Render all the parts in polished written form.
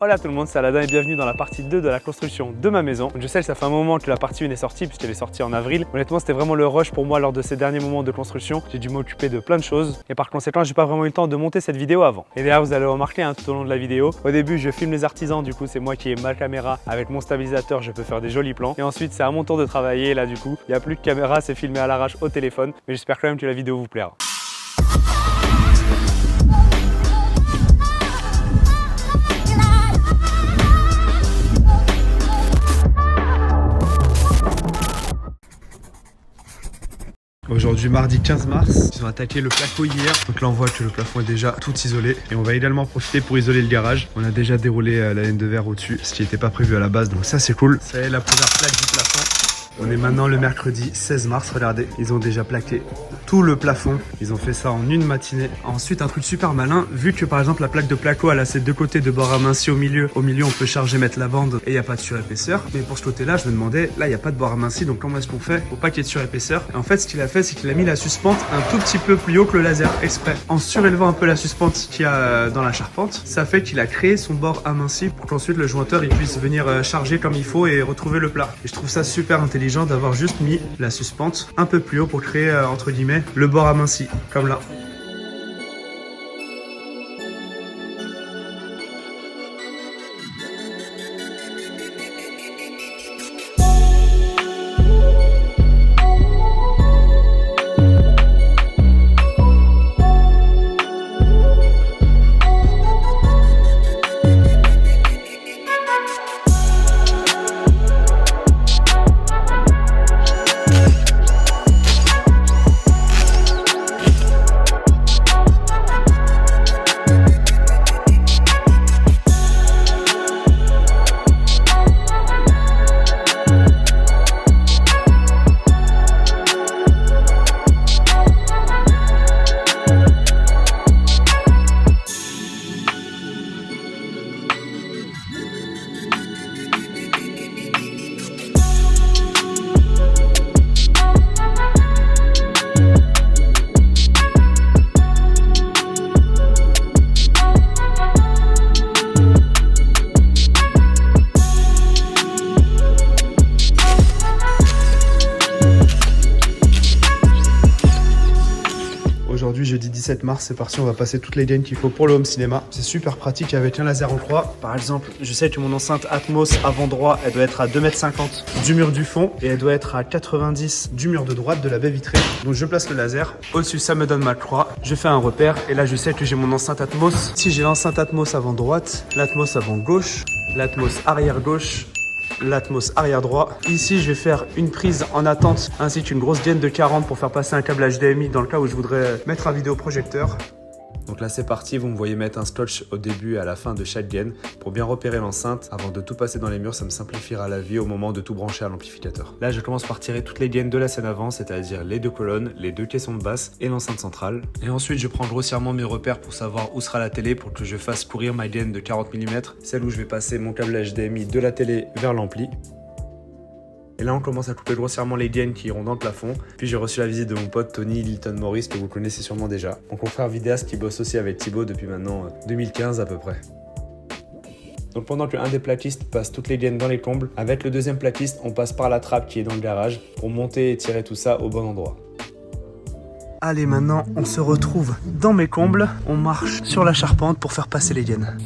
Hola tout le monde, c'est Aladin et bienvenue dans la partie 2 de la construction de ma maison. Je sais que ça fait un moment que la partie 1 est sortie puisqu'elle est sortie en avril. Honnêtement, c'était vraiment le rush pour moi lors de ces derniers moments de construction. J'ai dû m'occuper de plein de choses et par conséquent, j'ai pas vraiment eu le temps de monter cette vidéo avant. Et d'ailleurs, vous allez remarquer tout au long de la vidéo, au début, je filme les artisans, du coup, c'est moi qui ai ma caméra avec mon stabilisateur, je peux faire des jolis plans. Et ensuite, c'est à mon tour de travailler et là, du coup, il n'y a plus de caméra, c'est filmé à l'arrache au téléphone. Mais j'espère quand même que la vidéo vous plaira. Aujourd'hui mardi 15 mars, ils ont attaqué le placo hier, donc là on voit que le plafond est déjà tout isolé et on va également profiter pour isoler le garage. On a déjà déroulé la laine de verre au-dessus, ce qui n'était pas prévu à la base, donc ça c'est cool. Ça y est, la première plaque du plafond. On est maintenant le mercredi 16 mars, regardez, ils ont déjà plaqué tout le plafond. Ils ont fait ça en une matinée. Ensuite, un truc super malin, vu que par exemple la plaque de placo, elle a ses deux côtés de bord aminci au milieu on peut charger, mettre la bande et il n'y a pas de surépaisseur. Mais pour ce côté-là, je me demandais, là il n'y a pas de bord aminci, donc comment est-ce qu'on fait pour pas qu'il y ait de surépaisseur? Et en fait, ce qu'il a fait, c'est qu'il a mis la suspente un tout petit peu plus haut que le laser exprès. En surélevant un peu la suspente qu'il y a dans la charpente, ça fait qu'il a créé son bord aminci pour qu'ensuite le jointeur il puisse venir charger comme il faut et retrouver le plat. Et je trouve ça super intelligent d'avoir juste mis la suspente un peu plus haut pour créer entre guillemets le bord aminci, comme là. Aujourd'hui, jeudi 17 mars, c'est parti, on va passer toutes les gaines qu'il faut pour le home cinéma. C'est super pratique avec un laser en croix. Par exemple, je sais que mon enceinte Atmos avant droit, elle doit être à 2,50 m du mur du fond et elle doit être à 90 du mur de droite de la baie vitrée. Donc je place le laser, au-dessus ça me donne ma croix, je fais un repère et là je sais que j'ai mon enceinte Atmos. Si j'ai l'enceinte Atmos avant droite, l'Atmos avant gauche, l'Atmos arrière gauche, l'Atmos arrière droit. Ici, je vais faire une prise en attente ainsi qu'une grosse gaine de 40 pour faire passer un câble HDMI dans le cas où je voudrais mettre un vidéoprojecteur. Donc là c'est parti, vous me voyez mettre un scotch au début et à la fin de chaque gaine pour bien repérer l'enceinte. Avant de tout passer dans les murs, ça me simplifiera la vie au moment de tout brancher à l'amplificateur. Là je commence par tirer toutes les gaines de la scène avant, c'est-à-dire les deux colonnes, les deux caissons de basse et l'enceinte centrale. Et ensuite je prends grossièrement mes repères pour savoir où sera la télé pour que je fasse courir ma gaine de 40 mm, celle où je vais passer mon câble HDMI de la télé vers l'ampli. Et là on commence à couper grossièrement les gaines qui iront dans le plafond. Puis j'ai reçu la visite de mon pote Tony Lilton Morris que vous connaissez sûrement déjà. Mon confrère vidéaste qui bosse aussi avec Thibaut depuis maintenant 2015 à peu près. Donc pendant qu'un des plaquistes passe toutes les gaines dans les combles, avec le deuxième plaquiste on passe par la trappe qui est dans le garage pour monter et tirer tout ça au bon endroit. Allez, maintenant on se retrouve dans mes combles, on marche sur la charpente pour faire passer les gaines.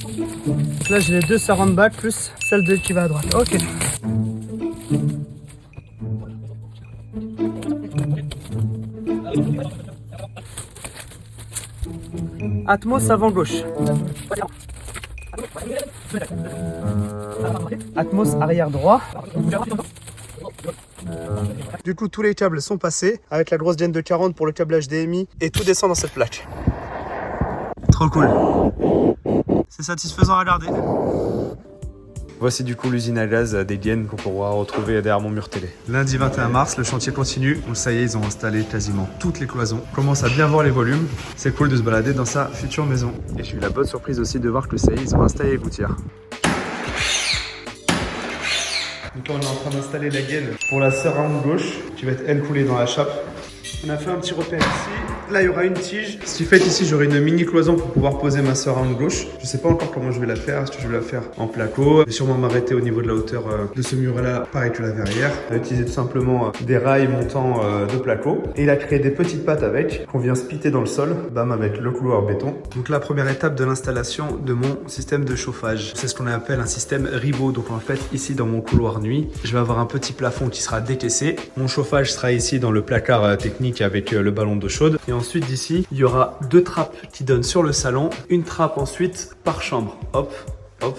Donc là j'ai les deux surround back plus celle de qui va à droite. Ok. Atmos avant gauche. Atmos arrière droit. Du coup, tous les câbles sont passés avec la grosse gaine de 40 pour le câble HDMI et tout descend dans cette plaque. Trop cool. C'est satisfaisant à regarder. Voici du coup l'usine à gaz des gaines qu'on pourra retrouver derrière mon mur télé. Lundi 21 mars, le chantier continue. Donc ça y est, ils ont installé quasiment toutes les cloisons. On commence à bien voir les volumes. C'est cool de se balader dans sa future maison. Et j'ai eu la bonne surprise aussi de voir que ça y est, ils ont installé les gouttières. Donc là, on est en train d'installer la gaine pour la surround gauche qui va être elle coulée dans la chape. On a fait un petit repère ici. Là, il y aura une tige. Ce qui fait qu'ici, j'aurai une mini cloison pour pouvoir poser ma seringue gauche. Je sais pas encore comment je vais la faire. Est-ce que je vais la faire en placo? Je vais sûrement m'arrêter au niveau de la hauteur de ce mur-là. Pareil que la verrière. On va utiliser tout simplement des rails montants de placo. Et il a créé des petites pattes avec, qu'on vient spitter dans le sol. Bam, avec le couloir béton. Donc la première étape de l'installation de mon système de chauffage. C'est ce qu'on appelle un système ribot. Donc en fait, ici dans mon couloir nuit, je vais avoir un petit plafond qui sera décaissé. Mon chauffage sera ici dans le placard technique avec le ballon d'eau chaude. Et ensuite d'ici, il y aura 2 trappes qui donnent sur le salon. Une trappe ensuite par chambre. Hop, hop.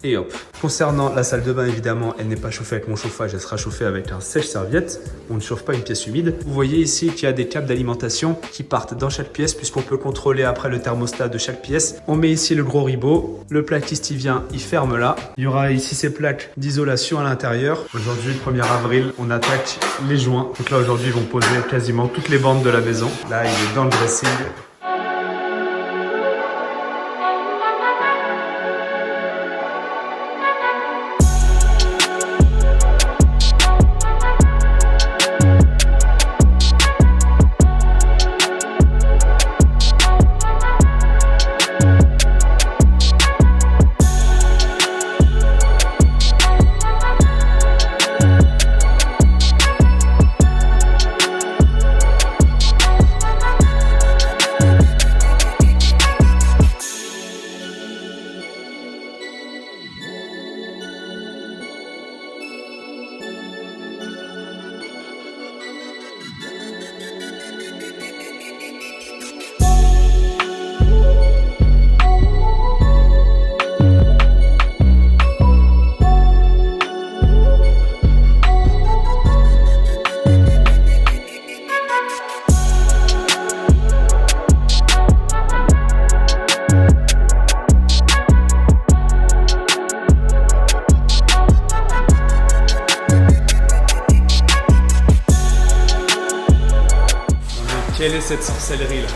Et hop. Concernant la salle de bain, évidemment, elle n'est pas chauffée avec mon chauffage, elle sera chauffée avec un sèche-serviette. On ne chauffe pas une pièce humide. Vous voyez ici qu'il y a des câbles d'alimentation qui partent dans chaque pièce puisqu'on peut contrôler après le thermostat de chaque pièce. On met ici le gros ribot. Le plaquiste, il vient, il ferme là. Il y aura ici ces plaques d'isolation à l'intérieur. Aujourd'hui, 1er avril, on attaque les joints. Donc là, aujourd'hui, ils vont poser quasiment toutes les bandes de la maison. Là, il est dans le dressing. Quelle est cette sorcellerie là?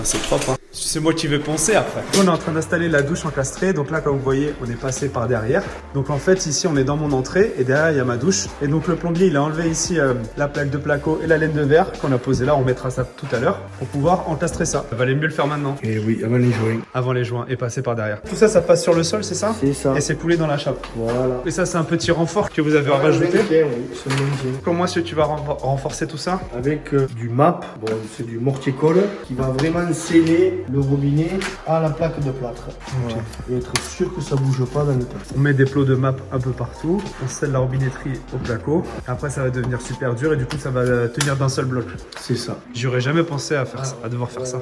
C'est propre, hein. C'est moi qui vais poncer après. On est en train d'installer la douche encastrée. Donc là, comme vous voyez, on est passé par derrière. Donc en fait, ici, on est dans mon entrée et derrière, il y a ma douche. Et donc le plombier, il a enlevé ici la plaque de placo et la laine de verre qu'on a posée là. On mettra ça tout à l'heure pour pouvoir encastrer ça. Ça valait mieux le faire maintenant. Et oui, avant les joints. Avant les joints et passer par derrière. Tout ça, ça passe sur le sol, c'est ça? C'est ça. Et c'est coulé dans la chape. Voilà. Et ça, c'est un petit renfort que vous avez rajouté. Oui, c'est le maintien. Comment est-ce que tu vas renforcer tout ça? Avec du MAP, bon, c'est du mortier-colle qui va vraiment sceller le robinet à la plaque de plâtre. Voilà. Et être sûr que ça bouge pas dans le temps. On met des plots de MAP un peu partout. On scelle la robinetterie au placo. Après, ça va devenir super dur et du coup, ça va tenir d'un seul bloc. C'est ça. J'aurais jamais pensé à faire ça, à devoir faire ça.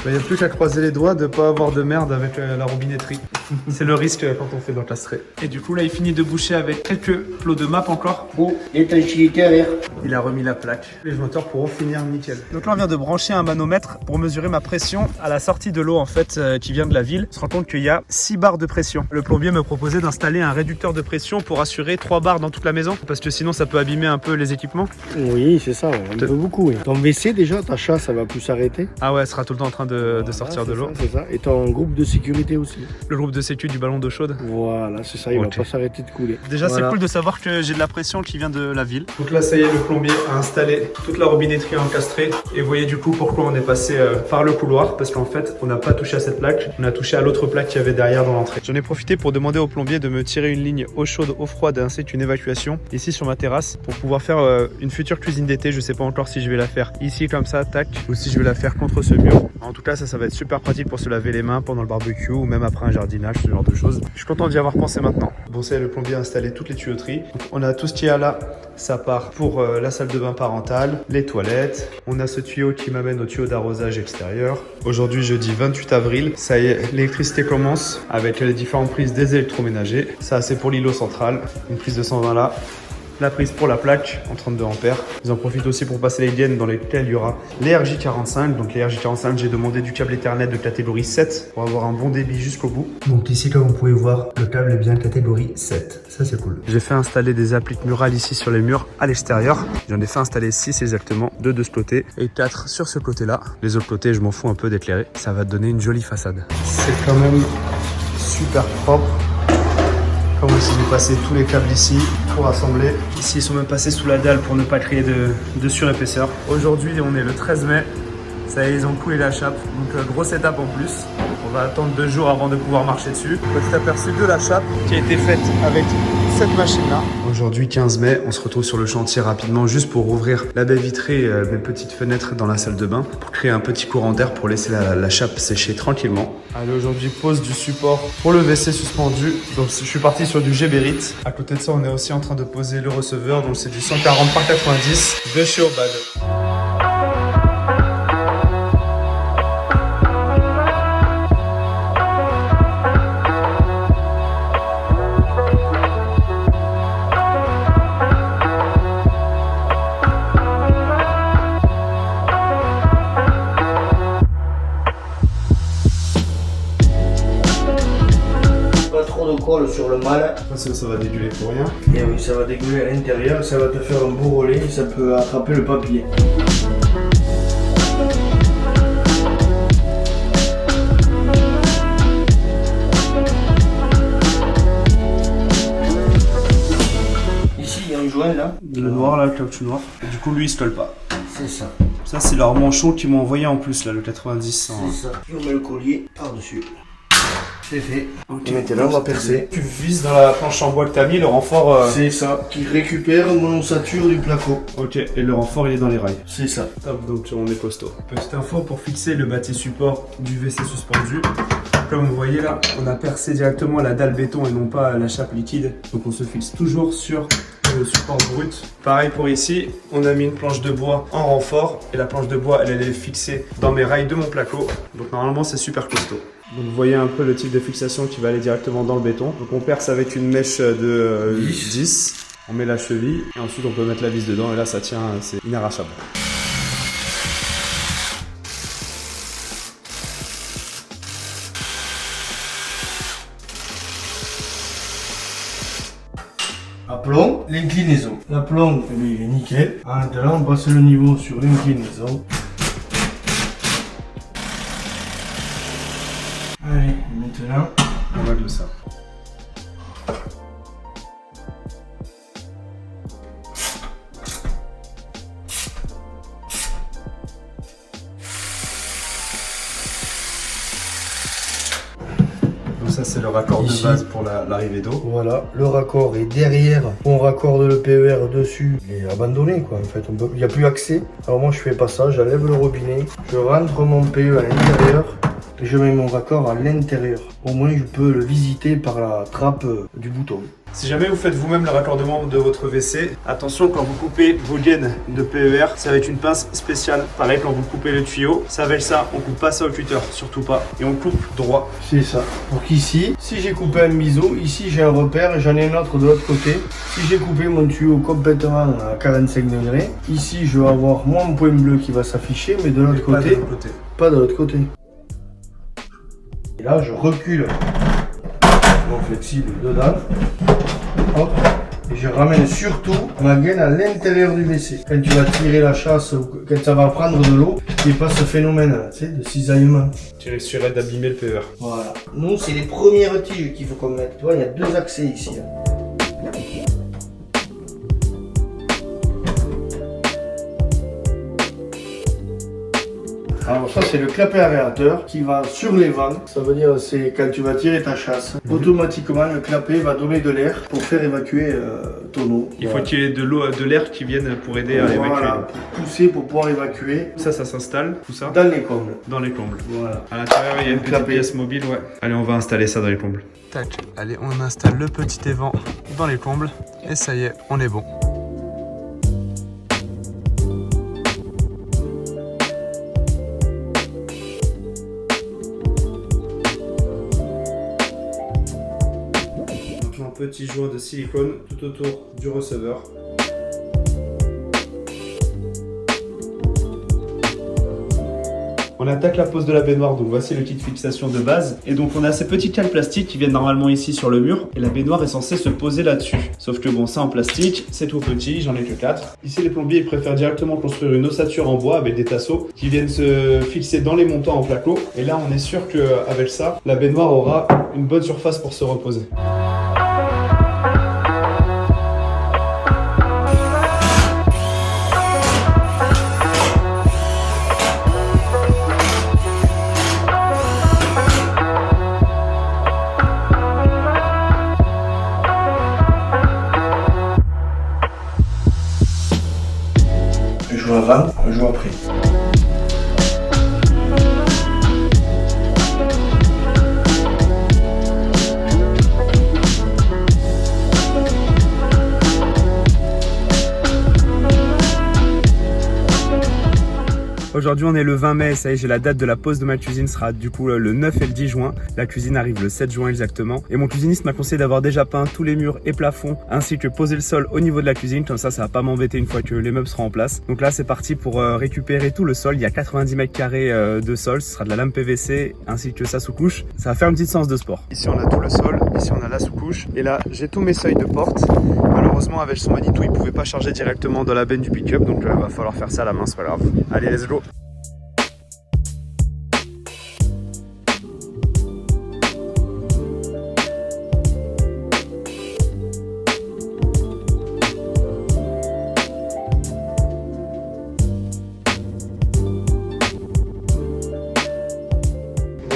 Il n'y a plus qu'à croiser les doigts de ne pas avoir de merde avec la robinetterie. C'est le risque quand on fait d'encastrer. Et du coup, là, il finit de boucher avec quelques plots de MAP encore. Pour étanchéité à l'air. Il a remis la plaque. Les jointeurs pourront finir nickel. Donc là, on vient de brancher un manomètre pour mesurer ma pression à la sortie de l'eau, en fait, qui vient de la ville. On se rend compte qu'il y a 6 barres de pression. Le plombier me proposait d'installer un réducteur de pression pour assurer 3 barres dans toute la maison. Parce que sinon, ça peut abîmer un peu les équipements. Oui, c'est ça. On peut beaucoup. Oui. Ton WC, déjà, ta chasse, ça va plus s'arrêter. Ah ouais, elle sera tout le temps en train de sortir de l'eau. C'est ça. Et ton groupe de sécurité aussi. Le groupe de sécu du ballon d'eau chaude. Voilà, c'est ça, il va pas s'arrêter de couler. Déjà, voilà. C'est cool de savoir que j'ai de la pression qui vient de la ville. Donc là, ça y est, le plombier a installé toute la robinetterie encastrée. Et vous voyez du coup pourquoi on est passé par le couloir. Parce qu'en fait, on n'a pas touché à cette plaque. On a touché à l'autre plaque qu'il y avait derrière dans l'entrée. J'en ai profité pour demander au plombier de me tirer une ligne eau chaude, eau froide ainsi qu'une évacuation ici sur ma terrasse pour pouvoir faire une future cuisine d'été. Je sais pas encore si je vais la faire ici comme ça, tac, ou si je vais la faire contre ce mur. En tout cas, ça va être super pratique pour se laver les mains pendant le barbecue ou même après un jardinage, ce genre de choses. Je suis content d'y avoir pensé maintenant. Bon, c'est le plombier a installé toutes les tuyauteries. Donc, on a tout ce qu'il y a là. Ça part pour la salle de bain parentale, les toilettes. On a ce tuyau qui m'amène au tuyau d'arrosage extérieur. Aujourd'hui, jeudi 28 avril, ça y est, l'électricité commence avec les différentes prises des électroménagers. Ça, c'est pour l'îlot central. Une prise de 120 là. la prise pour la plaque en 32 ampères. Ils en profitent aussi pour passer les gaines dans lesquelles il y aura les RJ45. Donc les RJ45, j'ai demandé du câble Ethernet de catégorie 7 pour avoir un bon débit jusqu'au bout. Donc ici, comme vous pouvez voir, le câble est bien catégorie 7. Ça, c'est cool. J'ai fait installer des appliques murales ici sur les murs à l'extérieur. J'en ai fait installer 6 exactement, 2 de ce côté et 4 sur ce côté-là. Les autres côtés, je m'en fous un peu d'éclairer. Ça va donner une jolie façade. C'est quand même super propre. Comme aussi, j'ai passé tous les câbles ici, tout rassemblé. Ici, ils sont même passés sous la dalle pour ne pas créer de surépaisseur. Aujourd'hui, on est le 13 mai. Ça y est, ils ont coulé la chape. Donc, grosse étape en plus. On va attendre 2 jours avant de pouvoir marcher dessus. Petit aperçu de la chape qui a été faite avec cette machine-là. Aujourd'hui, 15 mai, on se retrouve sur le chantier rapidement juste pour ouvrir la baie vitrée, mes petites fenêtres dans la salle de bain pour créer un petit courant d'air pour laisser la chape sécher tranquillement. Allez, aujourd'hui, pose du support pour le WC suspendu. Donc, je suis parti sur du Geberit. À côté de ça, on est aussi en train de poser le receveur. Donc, c'est du 140 par 90 de chez Obad. Sur le mal. Ça va dégueuler pour rien. Et oui, ça va dégueuler à l'intérieur, ça va te faire un beau relais, ça peut attraper le papier. Ici, il y a un joint là. Le noir là, le caoutchouc noir. Et du coup, lui, il se colle pas. C'est ça. Ça, c'est leur manchon qu'ils m'ont envoyé en plus, là, le 90. C'est ça. Et on met le collier par-dessus. C'est fait. Okay. Et maintenant, on va percer. Tu vises dans la planche en bois que tu as mis, le renfort... C'est ça, qui récupère mon ossature du placo. Ok, et le renfort, il est dans les rails. C'est ça. Top, donc on est costaud. Petite info pour fixer le bâti support du WC suspendu. Comme vous voyez là, on a percé directement la dalle béton et non pas la chape liquide. Donc on se fixe toujours sur le support brut. Pareil pour ici, on a mis une planche de bois en renfort. Et la planche de bois, elle est fixée dans mes rails de mon placo. Donc normalement, c'est super costaud. Donc vous voyez un peu le type de fixation qui va aller directement dans le béton. Donc on perce avec une mèche de 10. On met la cheville et ensuite on peut mettre la vis dedans et là ça tient, c'est inarrachable. Appelons l'inclinaison. L'aplomb, il est nickel. Maintenant, on passe le niveau sur l'inclinaison. Allez, maintenant, on règle ça. Donc ça c'est le raccord ici, de base pour l'arrivée d'eau. Voilà, le raccord est derrière. On raccorde le PER dessus. Il est abandonné quoi en fait. Il n'y a plus accès. Alors moi je fais pas ça, j'enlève le robinet. Je rentre mon PE à l'intérieur. Et je mets mon raccord à l'intérieur. Au moins je peux le visiter par la trappe du bouton. Si jamais vous faites vous-même le raccordement de votre WC, attention quand vous coupez vos gaines de PER, ça va être une pince spéciale. Pareil quand vous coupez le tuyau, ça va être ça, on coupe pas ça au cutter, surtout pas. Et on coupe droit. C'est ça. Donc ici, si j'ai coupé un biseau, ici j'ai un repère et j'en ai un autre de l'autre côté. Si j'ai coupé mon tuyau complètement à 45 degrés, ici je vais avoir mon point bleu qui va s'afficher, mais de l'autre côté, pas de l'autre côté. Et là je recule mon flexible dedans. Hop. Et je ramène surtout ma gaine à l'intérieur du WC. Quand tu vas tirer la chasse, quand ça va prendre de l'eau, il n'y a pas ce phénomène tu sais, de cisaillement. Tu risquerais d'abîmer le PER. Voilà. Nous, c'est les premières tiges qu'il faut qu'on mette. Tu vois, il y a 2 accès ici. Alors ça c'est le clapet aérateur qui va sur les vents. Ça veut dire c'est quand tu vas tirer ta chasse, automatiquement le clapet va donner de l'air pour faire évacuer ton eau. Il faut qu'il y ait de l'air qui vienne pour aider à évacuer. Voilà, pour pousser pour pouvoir évacuer. Ça s'installe, tout ça dans les combles. Dans les combles. Voilà. À l'intérieur il y a une petite pièce mobile, ouais. Allez, on va installer ça dans les combles. Tac, allez, on installe le petit évent dans les combles et ça y est, on est bon. Petit joint de silicone tout autour du receveur. On attaque la pose de la baignoire, donc voici le kit fixation de base. Et donc on a ces petits cales plastiques qui viennent normalement ici sur le mur. Et la baignoire est censée se poser là-dessus. Sauf que bon, ça en plastique, c'est tout petit, j'en ai que 4. Ici les plombiers ils préfèrent directement construire une ossature en bois avec des tasseaux qui viennent se fixer dans les montants en placo. Et là on est sûr qu'avec ça, la baignoire aura une bonne surface pour se reposer. Un jour avant, un jour après. Aujourd'hui on est le 20 mai, ça y est j'ai la date de la pose de ma cuisine, sera du coup le 9 et le 10 juin. La cuisine arrive le 7 juin exactement. Et mon cuisiniste m'a conseillé d'avoir déjà peint tous les murs et plafonds, ainsi que poser le sol au niveau de la cuisine, comme ça va pas m'embêter une fois que les meubles seront en place. Donc là c'est parti pour récupérer tout le sol, il y a 90 mètres carrés de sol, ce sera de la lame PVC ainsi que sa sous-couche. Ça va faire une petite séance de sport. Ici on a tout le sol, ici on a la sous-couche, et là j'ai tous mes seuils de porte. Malheureusement avec son Manitou il pouvait pas charger directement dans la benne du pick-up, donc va falloir faire ça à la main, c'est pas grave. Allez let's go.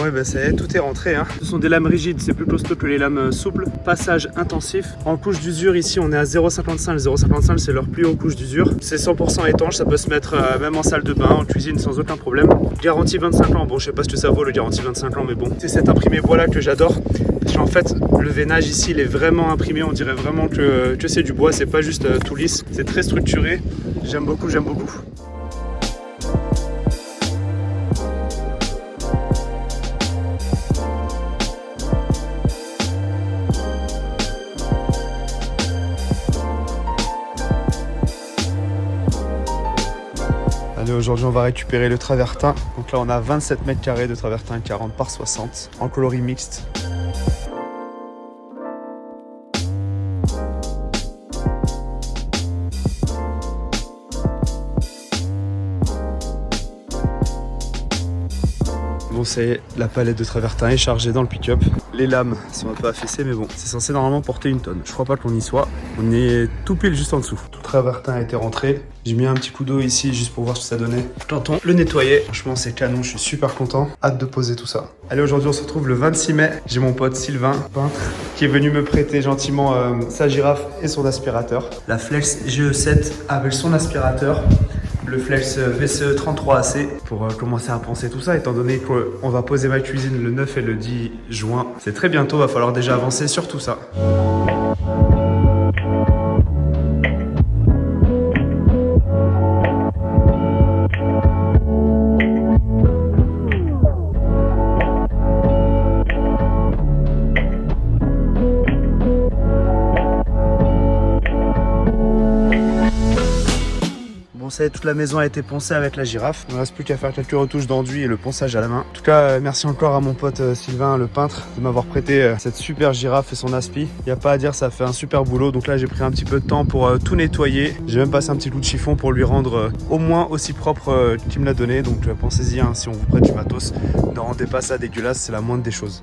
Ouais bah ça y est, tout est rentré hein. Ce sont des lames rigides, c'est plus costaud que les lames souples. Passage intensif. En couche d'usure ici on est à 0,55. Le 0,55 c'est leur plus haut couche d'usure. C'est 100% étanche, ça peut se mettre même en salle de bain, en cuisine sans aucun problème. Garantie 25 ans, bon je sais pas ce que ça vaut le garantie 25 ans mais bon. C'est cet imprimé bois là que j'adore. Parce qu'en fait le veinage ici il est vraiment imprimé, on dirait vraiment que c'est du bois, c'est pas juste tout lisse. C'est très structuré, j'aime beaucoup, j'aime beaucoup. Allez, aujourd'hui on va récupérer le travertin. Donc là on a 27 mètres carrés de travertin 40 par 60 en coloris mixte. Bon c'est la palette de travertin est chargée dans le pick-up. Les lames sont un peu affaissées mais bon, c'est censé normalement porter une tonne. Je crois pas qu'on y soit. On est tout pile juste en dessous. Tout le travertin a été rentré. J'ai mis un petit coup d'eau ici juste pour voir ce que ça donnait. Tentons le nettoyer. Franchement c'est canon, je suis super content. Hâte de poser tout ça. Allez, aujourd'hui on se retrouve le 26 mai. J'ai mon pote Sylvain, peintre, qui est venu me prêter gentiment sa girafe et son aspirateur. La Flex GE7 avec son aspirateur. Le Flex VCE 33AC pour commencer à penser tout ça, étant donné qu'on va poser ma cuisine le 9 et le 10 juin. C'est très bientôt, va falloir déjà avancer sur tout ça. Bon, ça y est, toute la maison a été poncée avec la girafe. Il ne reste plus qu'à faire quelques retouches d'enduit et le ponçage à la main. En tout cas, merci encore à mon pote Sylvain, le peintre, de m'avoir prêté cette super girafe et son aspi. Il n'y a pas à dire, ça fait un super boulot. Donc là, j'ai pris un petit peu de temps pour tout nettoyer. J'ai même passé un petit coup de chiffon pour lui rendre au moins aussi propre qu'il me l'a donné. Donc pensez-y, hein, si on vous prête du matos, ne rendez pas ça dégueulasse, c'est la moindre des choses.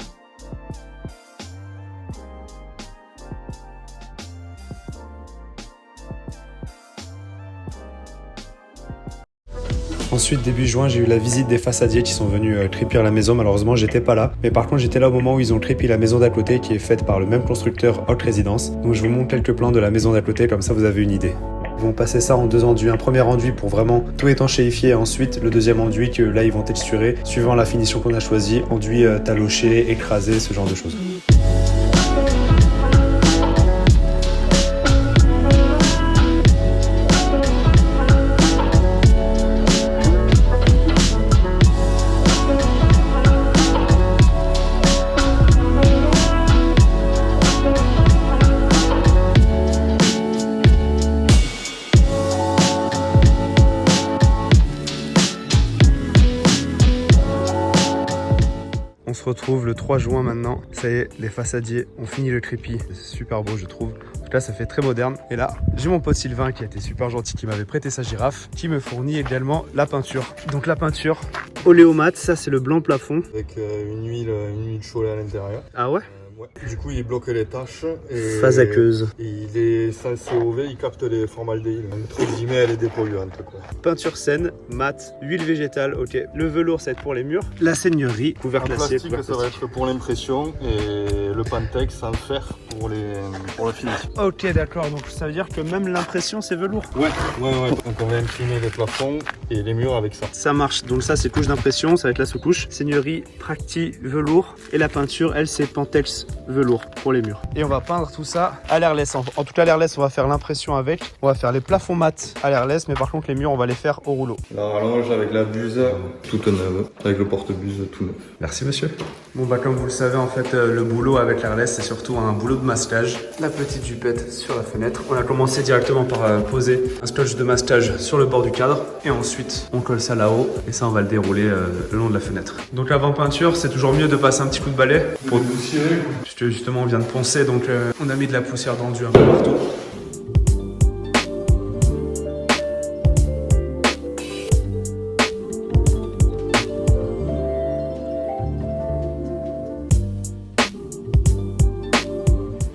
Ensuite, début juin, j'ai eu la visite des façadiers qui sont venus crépir la maison. Malheureusement, j'étais pas là. Mais par contre, j'étais là au moment où ils ont crépi la maison d'à côté qui est faite par le même constructeur Haute Résidence. Donc, je vous montre quelques plans de la maison d'à côté, comme ça vous avez une idée. Ils vont passer ça en 2 enduits. Un premier enduit pour vraiment tout étanchéifier. Ensuite, le deuxième enduit que là, ils vont texturer suivant la finition qu'on a choisie. Enduit taloché, écrasé, ce genre de choses. se retrouve le 3 juin maintenant. Ça y est, les façadiers ont fini le crépi. C'est super beau, je trouve. Donc là, ça fait très moderne. Et là, j'ai mon pote Sylvain qui a été super gentil, qui m'avait prêté sa girafe, qui me fournit également la peinture. Donc la peinture Oléomat, ça c'est le blanc plafond. Avec une huile chaude à l'intérieur. Ah ouais? Ouais. Du coup, il bloque les taches. Et Phase aqueuse. Il est censé OV, il capte les formaldéhydes. Entre guillemets, elle est dépolluante, quoi. Peinture saine, mat, huile végétale, ok. Le velours, ça va être pour les murs. La seigneurie, couvert En glacier, plastique, couvert ça va être pour l'impression. Et le Pantex en fer pour la finition. Ok, d'accord. Donc ça veut dire que même l'impression, c'est velours. Ouais. Donc on va imprimer les plafonds et les murs avec ça. Ça marche. Donc ça, c'est couche d'impression, ça va être la sous-couche. Seigneurie, Practi, velours. Et la peinture, elle, c'est Pantex velours pour les murs. Et on va peindre tout ça à l'airless. En tout cas, l'airless, on va faire l'impression avec. On va faire les plafonds mat à l'airless, mais par contre, les murs, on va les faire au rouleau. La rallonge avec la buse toute neuve, avec le porte-buse tout neuf. Merci monsieur. Bon bah comme vous le savez en fait le boulot avec l'airless c'est surtout un boulot de masquage. La petite jupette sur la fenêtre. On a commencé directement par poser un scotch de masquage sur le bord du cadre et ensuite on colle ça là-haut et ça on va le dérouler le long de la fenêtre. Donc l'avant peinture c'est toujours mieux de passer un petit coup de balai pour poussiérer. Puisque justement on vient de poncer donc on a mis de la poussière d'enduit un peu partout.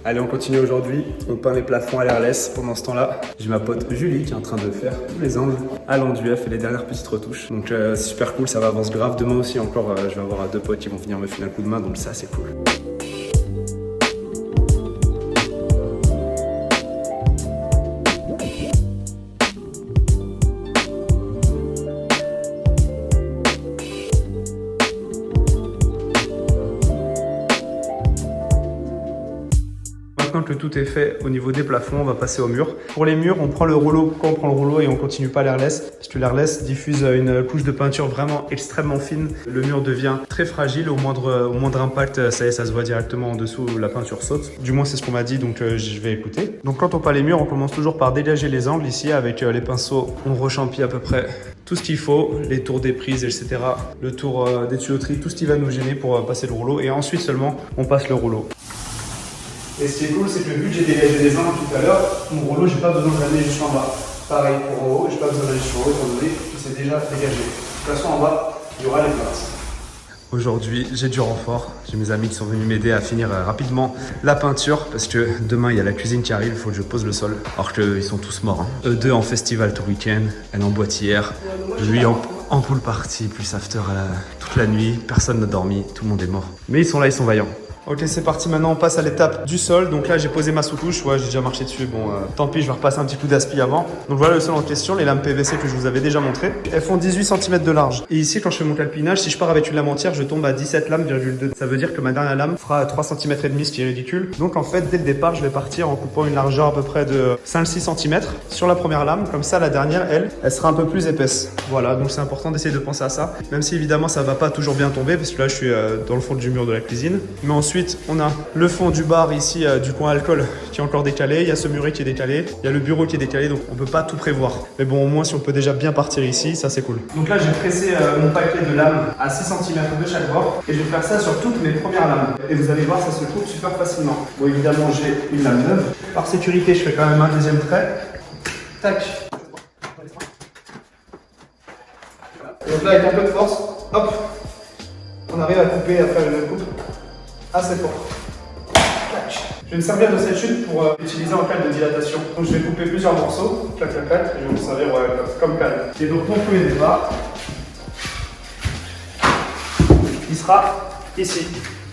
Allez, on continue aujourd'hui. On peint les plafonds à l'airless. Pendant ce temps-là, j'ai ma pote Julie qui est en train de faire tous les angles à l'enduit. Elle fait les dernières petites retouches. Donc c'est super cool, ça va avancer grave. Demain aussi encore, je vais avoir deux potes qui vont venir me filer un coup de main. Donc ça, c'est cool. Maintenant que tout est fait au niveau des plafonds, on va passer aux murs. Pour les murs, on prend le rouleau quand on prend le rouleau et on continue pas l'airless parce que l'airless diffuse une couche de peinture vraiment extrêmement fine. Le mur devient très fragile, au moindre impact, ça y est, ça se voit directement en dessous, la peinture saute. Du moins, c'est ce qu'on m'a dit, donc je vais écouter. Donc quand on peint les murs, on commence toujours par dégager les angles ici avec les pinceaux. On rechampille à peu près tout ce qu'il faut, les tours des prises, etc. Le tour des tuyauteries, tout ce qui va nous gêner pour passer le rouleau et ensuite seulement on passe le rouleau. Et ce qui est cool, c'est que vu que j'ai dégagé des angles tout à l'heure, mon rouleau, j'ai pas besoin de l'amener jusqu'en bas. Pareil pour en haut, j'ai pas besoin d'aller jusqu'en haut, étant donné que c'est déjà dégagé. De toute façon, en bas, il y aura les places. Aujourd'hui, j'ai du renfort. J'ai mes amis qui sont venus m'aider à finir rapidement la peinture parce que demain, il y a la cuisine qui arrive, il faut que je pose le sol. Alors qu'ils sont tous morts. Eux deux en festival tout week-end, elle en boîte hier. Lui en pool party, plus after toute la nuit. Personne n'a dormi, tout le monde est mort. Mais ils sont là, ils sont vaillants. Ok, c'est parti. Maintenant, on passe à l'étape du sol. Donc là, j'ai posé ma sous-couche. Ouais, j'ai déjà marché dessus. Bon, tant pis, je vais repasser un petit coup d'aspi avant. Donc voilà le sol en question, les lames PVC que je vous avais déjà montré. Elles font 18 cm de large. Et ici, quand je fais mon calpinage, si je pars avec une lame entière, je tombe à 17 lames,2. Ça veut dire que ma dernière lame fera 3 cm et demi, ce qui est ridicule. Donc en fait, dès le départ, je vais partir en coupant une largeur à peu près de 5-6 cm sur la première lame. Comme ça, la dernière, elle sera un peu plus épaisse. Voilà, donc c'est important d'essayer de penser à ça. Même si évidemment, ça va pas toujours bien tomber parce que là, je suis dans le fond du mur de la cuisine. Mais ensuite, on a le fond du bar ici du coin alcool qui est encore décalé, il y a ce muret qui est décalé, il y a le bureau qui est décalé, donc on peut pas tout prévoir. Mais bon, au moins si on peut déjà bien partir ici, ça c'est cool. Donc là j'ai pressé mon paquet de lames à 6 cm de chaque bord et je vais faire ça sur toutes mes premières lames. Et vous allez voir, ça se coupe super facilement. Bon évidemment j'ai une lame neuve. Par sécurité je fais quand même un deuxième trait. Tac. Donc là avec un peu de force, hop, on arrive à couper, à faire une coupe assez forte. Je vais me servir de cette chute pour l'utiliser en cale de dilatation. Donc je vais couper plusieurs morceaux, clac clac clac, et je vais m'en servir comme cale. Et donc mon premier départ, il sera ici,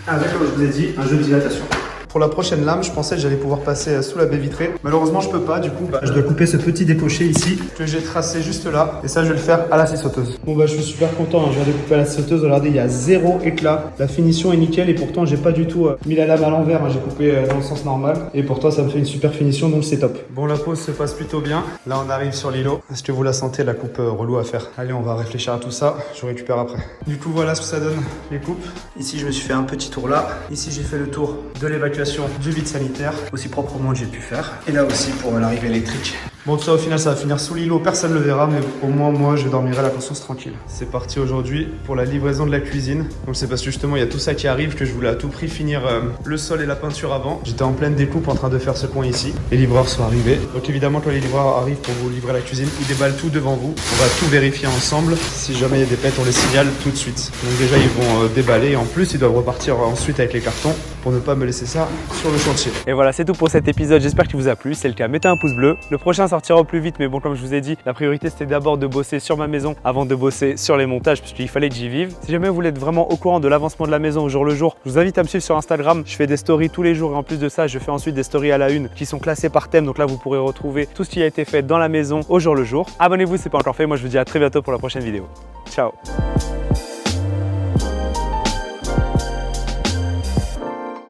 avec comme je vous ai dit, un jeu de dilatation. Pour la prochaine lame, je pensais que j'allais pouvoir passer sous la baie vitrée. Malheureusement, je peux pas. Du coup, je dois couper ce petit décoché ici que j'ai tracé juste là. Et ça, je vais le faire à la scie sauteuse. Bon, je suis super content. Je viens de couper à la scie sauteuse. Regardez, il y a 0 éclat. La finition est nickel. Et pourtant, j'ai pas du tout mis la lame à l'envers. J'ai coupé dans le sens normal. Et pourtant, ça me fait une super finition. Donc, c'est top. Bon, la pause se passe plutôt bien. Là, on arrive sur l'îlot. Est-ce que vous la sentez, la coupe relou à faire? Allez, on va réfléchir à tout ça. Je récupère après. Du coup, voilà ce que ça donne, les coupes. Ici, je me suis fait un petit tour là. Ici, j'ai fait le tour de l'évacuation du vide sanitaire, aussi proprement que j'ai pu faire. Et là aussi pour l'arrivée électrique. Bon, tout ça au final ça va finir sous l'îlot, personne ne le verra, mais au moins moi je dormirai à la conscience tranquille. C'est parti aujourd'hui pour la livraison de la cuisine. Donc c'est parce que justement il y a tout ça qui arrive que je voulais à tout prix finir le sol et la peinture avant. J'étais en pleine découpe en train de faire ce coin ici. Les livreurs sont arrivés. Donc évidemment quand les livreurs arrivent pour vous livrer la cuisine, ils déballent tout devant vous. On va tout vérifier ensemble. Si jamais il y a des pètes, on les signale tout de suite. Donc déjà ils vont déballer et en plus ils doivent repartir ensuite avec les cartons pour ne pas me laisser ça sur le chantier. Et voilà, c'est tout pour cet épisode. J'espère qu'il vous a plu. Si c'est le cas, mettez un pouce bleu. Le prochain sortira au plus vite, mais bon, comme je vous ai dit, la priorité c'était d'abord de bosser sur ma maison avant de bosser sur les montages parce qu'il fallait que j'y vive. Si jamais vous voulez être vraiment au courant de l'avancement de la maison au jour le jour, je vous invite à me suivre sur Instagram. Je fais des stories tous les jours et en plus de ça, je fais ensuite des stories à la une qui sont classées par thème. Donc là, vous pourrez retrouver tout ce qui a été fait dans la maison au jour le jour. Abonnez-vous si ce n'est pas encore fait. Moi, je vous dis à très bientôt pour la prochaine vidéo. Ciao.